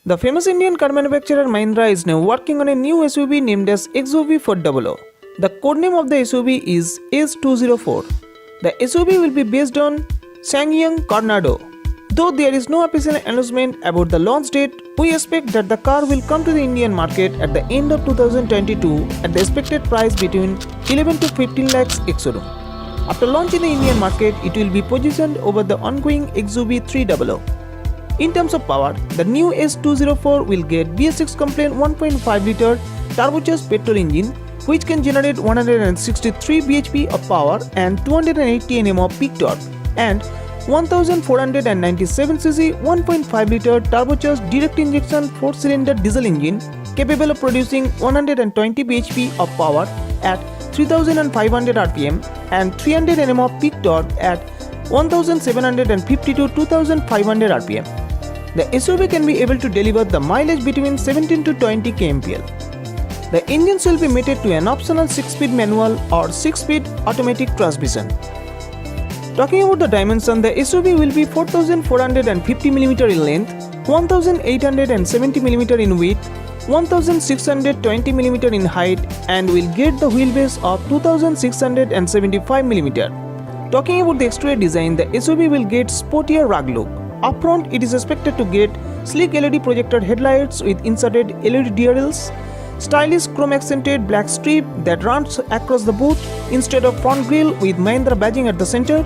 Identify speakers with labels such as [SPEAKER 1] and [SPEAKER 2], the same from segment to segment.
[SPEAKER 1] The famous Indian car manufacturer Mahindra is now working on a new SUV named as XUV 400. The codename of the SUV is S204. The SUV will be based on SsangYong Cornado. Though there is no official announcement about the launch date, we expect that the car will come to the Indian market at the end of 2022 at the expected price between 11 to 15 lakhs ex-showroom. After launch in the Indian market, it will be positioned over the ongoing XUV 300. In terms of power, the new S204 will get BS6 compliant 1.5-liter turbocharged petrol engine which can generate 163 bhp of power and 280 Nm of peak torque, and 1497cc 1.5-liter turbocharged direct injection 4-cylinder diesel engine capable of producing 120 bhp of power at 3500 rpm and 300 Nm of peak torque at 1750 to 2500 rpm. The SUV can be able to deliver the mileage between 17 to 20 kmpl. The engines will be mated to an optional 6-speed manual or 6-speed automatic transmission. Talking about the dimension, the SUV will be 4450mm in length, 1870mm in width, 1620mm in height, and will get the wheelbase of 2675mm. Talking about the exterior design, the SUV will get sportier rugged look. Up front, it is expected to get sleek LED projector headlights with inserted LED DRLs, stylish chrome-accented black strip that runs across the boot instead of front grille with Mahindra badging at the center,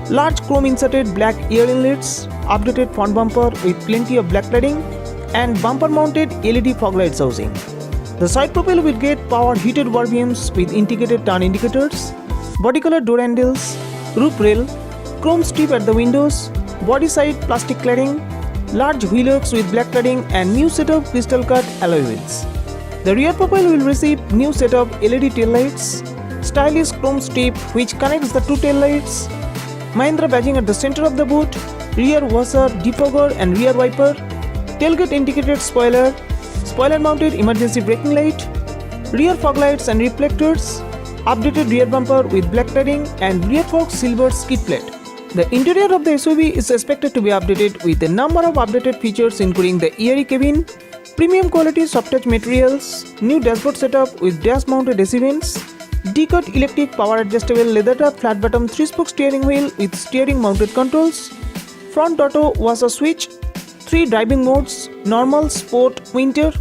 [SPEAKER 1] large chrome-inserted black ear inlets, updated front bumper with plenty of black cladding, and bumper-mounted LED fog lights housing. The side profile will get power-heated wall beams with integrated turn indicators, body-colored door handles, roof rail, chrome strip at the windows, body side plastic cladding, large wheel arcs with black cladding, and new set of crystal cut alloy wheels. The rear profile will receive new set of LED tail lights, stylish chrome strip which connects the two tail lights, Mahindra badging at the center of the boot, rear washer, defogger and rear wiper, tailgate indicated spoiler, spoiler mounted emergency braking light, rear fog lights and reflectors, updated rear bumper with black cladding and rear fork silver skid plate. The interior of the SUV is expected to be updated with a number of updated features including the airy cabin, premium quality soft touch materials, new dashboard setup with dash mounted AC vents, D-cut electric power adjustable leather wrap flat bottom 3-spoke steering wheel with steering mounted controls, front auto washer switch, 3 driving modes, normal, sport, winter,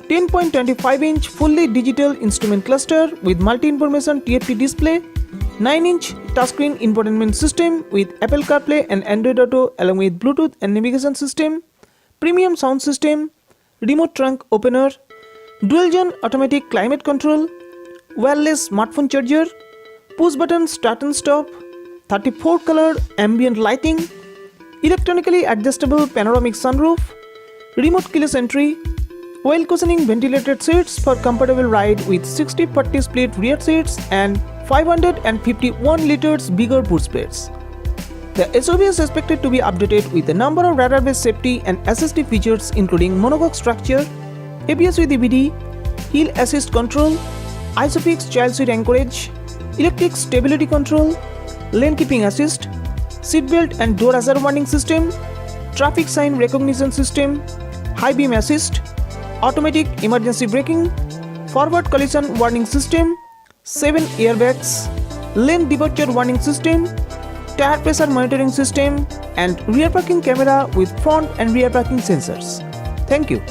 [SPEAKER 1] 10.25-inch fully digital instrument cluster with multi-information TFT display, 9-inch touchscreen infotainment system with Apple CarPlay and Android Auto along with Bluetooth and navigation system, premium sound system, remote trunk opener, dual-zone automatic climate control, wireless smartphone charger, push-button start and stop, 34-color ambient lighting, electronically adjustable panoramic sunroof, remote keyless entry, oil cushioning ventilated seats for comfortable ride with 60-40 split rear seats and 551 liters bigger boot space. The SUV is expected to be updated with a number of radar-based safety and assistive features including monocoque structure, ABS with EBD, hill assist control, ISOFIX child seat anchorage, electric stability control, lane keeping assist, seatbelt and door hazard warning system, traffic sign recognition system, high beam assist, automatic emergency braking, forward collision warning system, 7 airbags, lane departure warning system, tire pressure monitoring system, and rear parking camera with front and rear parking sensors. Thank you.